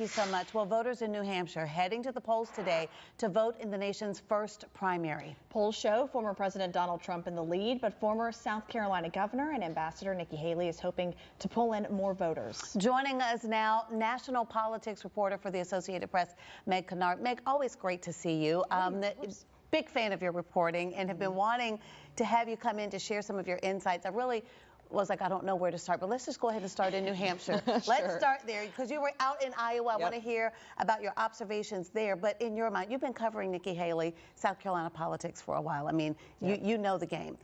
Thank you so much. Well, voters in New Hampshire heading to the polls today to vote in the nation's first primary. Polls show former President Donald Trump in the lead, but former South Carolina Governor and Ambassador Nikki Haley is hoping to pull in more voters. Joining us now, national politics reporter for the Associated Press, Meg Kennard. Meg, always great to see you. Big fan of your reporting and have been wanting to have you come in to share some of your insights. I really was like, I don't know where to start, but let's just go ahead and start in New Hampshire. Sure. Let's start there because you were out in Iowa. I want to hear about your observations there. But in your mind, you've been covering Nikki Haley, South Carolina politics for a while. I mean, you know the game.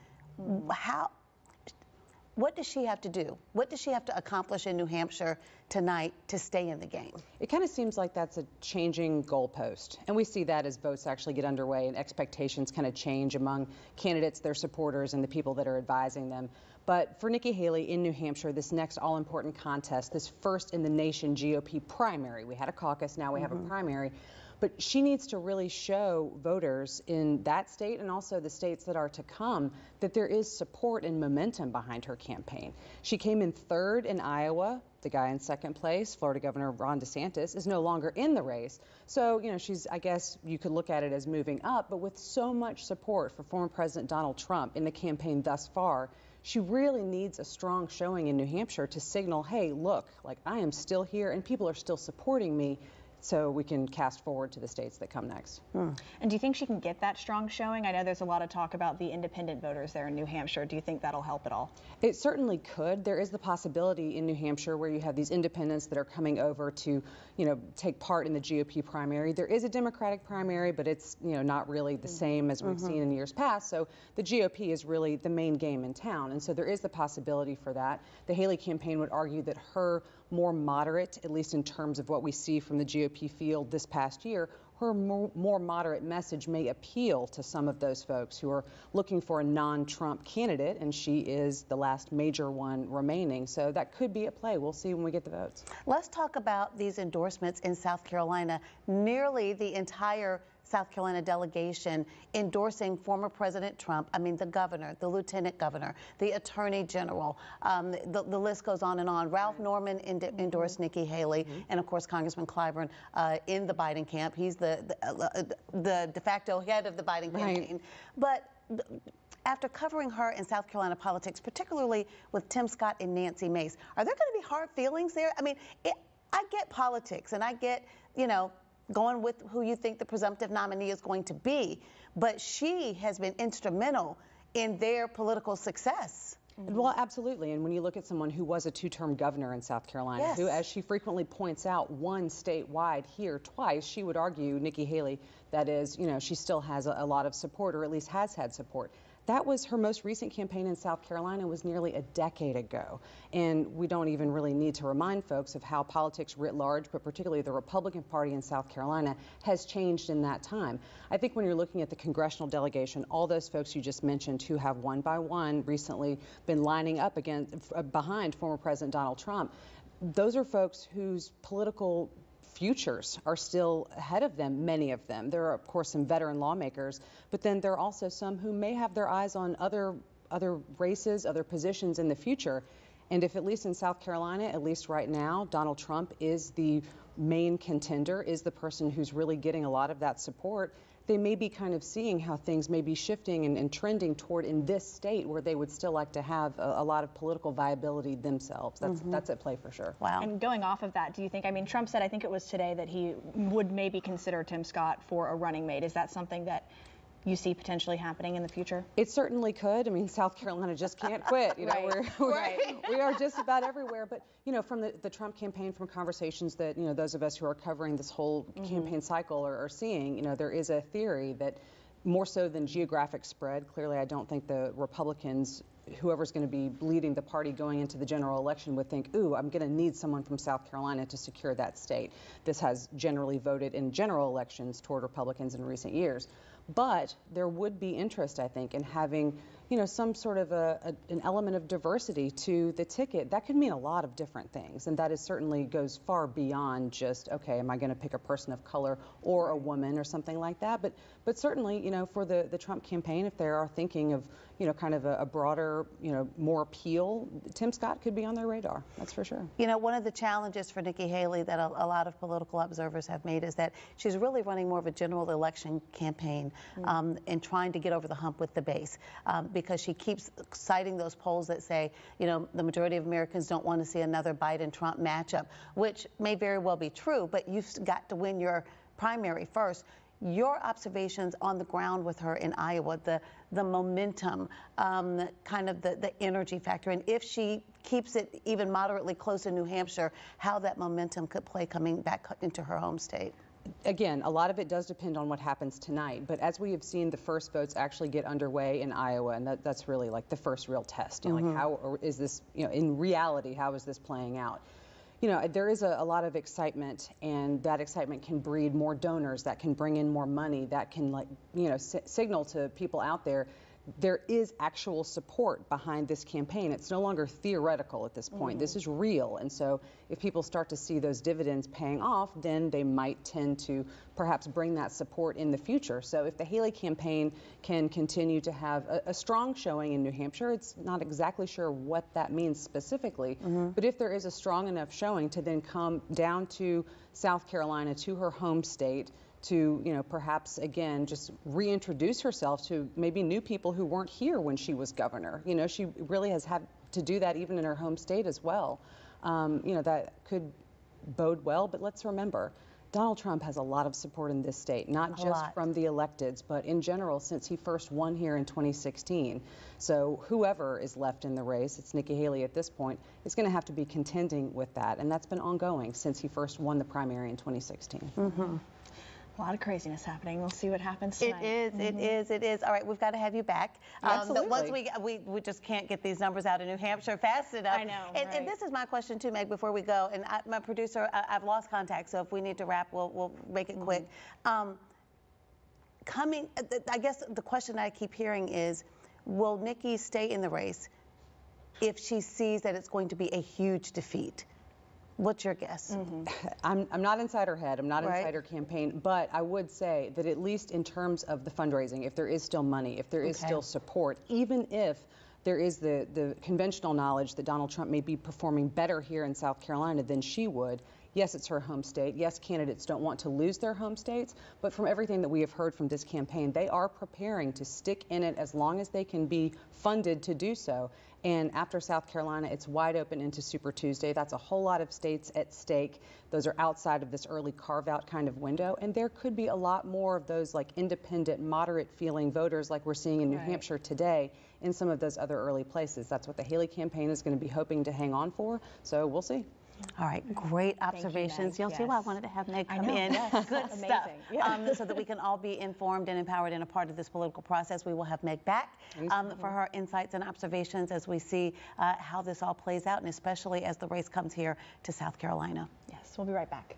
What does she have to do? What does she have to accomplish in New Hampshire tonight to stay in the game? It kind of seems like that's a changing goalpost. And we see that as votes actually get underway and expectations kind of change among candidates, their supporters, and the people that are advising them. But for Nikki Haley in New Hampshire, this next all-important contest, this first in the nation GOP primary, we had a caucus, now we have a primary, but she needs to really show voters in that state and also the states that are to come that there is support and momentum behind her campaign. She came in third in Iowa. The guy in second place, Florida Governor Ron DeSantis, is no longer in the race. So, you know, she's, I guess you could look at it as moving up, but with so much support for former President Donald Trump in the campaign thus far, she really needs a strong showing in New Hampshire to signal, hey, look, like I am still here and people are still supporting me, so we can cast forward to the states that come next. And do you think she can get that strong showing? I know there's a lot of talk about the independent voters there in New Hampshire. Do you think that'll help at all? It certainly could. There is the possibility in New Hampshire where you have these independents that are coming over to, take part in the GOP primary. There is a Democratic primary, but it's, not really the same as we've seen in years past. So the GOP is really the main game in town. And so there is the possibility for that. The Haley campaign would argue that her more moderate, at least in terms of what we see from the GOP field this past year, her more moderate message may appeal to some of those folks who are looking for a non-Trump candidate, and she is the last major one remaining. So that could be at play. We'll see when we get the votes. Let's talk about these endorsements in South Carolina. Nearly the entire South Carolina delegation endorsing former President Trump. I mean, the governor, the lieutenant governor, the attorney general. The list goes on and on. Ralph Norman endorsed Nikki Haley, and of course Congressman Clyburn in the Biden camp. He's the de facto head of the Biden campaign. But after covering her in South Carolina politics, particularly with Tim Scott and Nancy Mace, are there going to be hard feelings there? I mean, I get politics and I get, going with who you think the presumptive nominee is going to be, but she has been instrumental in their political success. Well, absolutely. And when you look at someone who was a two-term governor in South Carolina, who, as she frequently points out, won statewide here twice, she would argue, Nikki Haley, that is, she still has a lot of support, or at least has had support. That was her most recent campaign in South Carolina was nearly a decade ago. And we don't even really need to remind folks of how politics writ large, but particularly the Republican Party in South Carolina, has changed in that time. I think when you're looking at the congressional delegation, all those folks you just mentioned who have one by one recently been lining up behind former President Donald Trump, those are folks whose political futures are still ahead of them, many of them. There are, of course, some veteran lawmakers, but then there are also some who may have their eyes on other races, other positions in the future. And if, at least in South Carolina, at least right now, Donald Trump is the main contender, is the person who's really getting a lot of that support, they may be kind of seeing how things may be shifting and trending toward in this state where they would still like to have a lot of political viability themselves. That's at play for sure. Wow. And going off of that, do you think, Trump said, I think it was today, that he would maybe consider Tim Scott for a running mate. Is that something that you see potentially happening in the future? It certainly could. I mean, South Carolina just can't quit. We are just about everywhere. But, from the Trump campaign, from conversations that, those of us who are covering this whole campaign cycle are seeing, there is a theory that more so than geographic spread, clearly I don't think the Republicans, whoever's going to be leading the party going into the general election, would think, ooh, I'm going to need someone from South Carolina to secure that state. This has generally voted in general elections toward Republicans in recent years. But there would be interest, I think, in having, some sort of an element of diversity to the ticket, that could mean a lot of different things. And that is certainly goes far beyond just, okay, am I going to pick a person of color or a woman or something like that? But certainly, for the Trump campaign, if they are thinking of, kind of a broader, more appeal, Tim Scott could be on their radar. That's for sure. One of the challenges for Nikki Haley that a lot of political observers have made is that she's really running more of a general election campaign and trying to get over the hump with the base. Because she keeps citing those polls that say, the majority of Americans don't want to see another Biden-Trump matchup, which may very well be true, but you've got to win your primary first. Your observations on the ground with her in Iowa, the momentum, kind of the energy factor, and if she keeps it even moderately close in New Hampshire, how that momentum could play coming back into her home state. Again, a lot of it does depend on what happens tonight, but as we have seen the first votes actually get underway in Iowa, and that's really like the first real test, like how is this, in reality, how is this playing out? There is a lot of excitement, and that excitement can breed more donors, that can bring in more money, that can signal to people out there is actual support behind this campaign. It's no longer theoretical at this point. This is real. And so if people start to see those dividends paying off, then they might tend to perhaps bring that support in the future. So if the Haley campaign can continue to have a strong showing in New Hampshire, it's not exactly sure what that means specifically, but if there is a strong enough showing to then come down to South Carolina, to her home state, to, perhaps, again, just reintroduce herself to maybe new people who weren't here when she was governor. She really has had to do that even in her home state as well. That could bode well, but let's remember, Donald Trump has a lot of support in this state, not just from the electeds, but in general since he first won here in 2016. So whoever is left in the race, it's Nikki Haley at this point, is going to have to be contending with that, and that's been ongoing since he first won the primary in 2016. A lot of craziness happening. We'll see what happens tonight. It is. All right, we've got to have you back. Absolutely. Once we just can't get these numbers out in New Hampshire fast enough. I know, and this is my question too, Meg, before we go. And my producer, I've lost contact, so if we need to wrap, we'll make it quick. I guess the question I keep hearing is, will Nikki stay in the race if she sees that it's going to be a huge defeat? What's your guess? I'm not inside her head. I'm not inside her campaign. But I would say that at least in terms of the fundraising, if there is still money, if there is still support, even if there is the conventional knowledge that Donald Trump may be performing better here in South Carolina than she would, yes, it's her home state. Yes, candidates don't want to lose their home states. But from everything that we have heard from this campaign, they are preparing to stick in it as long as they can be funded to do so. And after South Carolina, it's wide open into Super Tuesday. That's a whole lot of states at stake. Those are outside of this early carve-out kind of window. And there could be a lot more of those like independent, moderate-feeling voters like we're seeing in New Hampshire today in some of those other early places. That's what the Haley campaign is going to be hoping to hang on for. So we'll see. All right, great observations. You'll see why I wanted to have Meg come in. Good stuff. So that we can all be informed and empowered and a part of this political process. We will have Meg back for her insights and observations as we see how this all plays out, and especially as the race comes here to South Carolina. Yes, we'll be right back.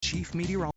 Chief Meteorologist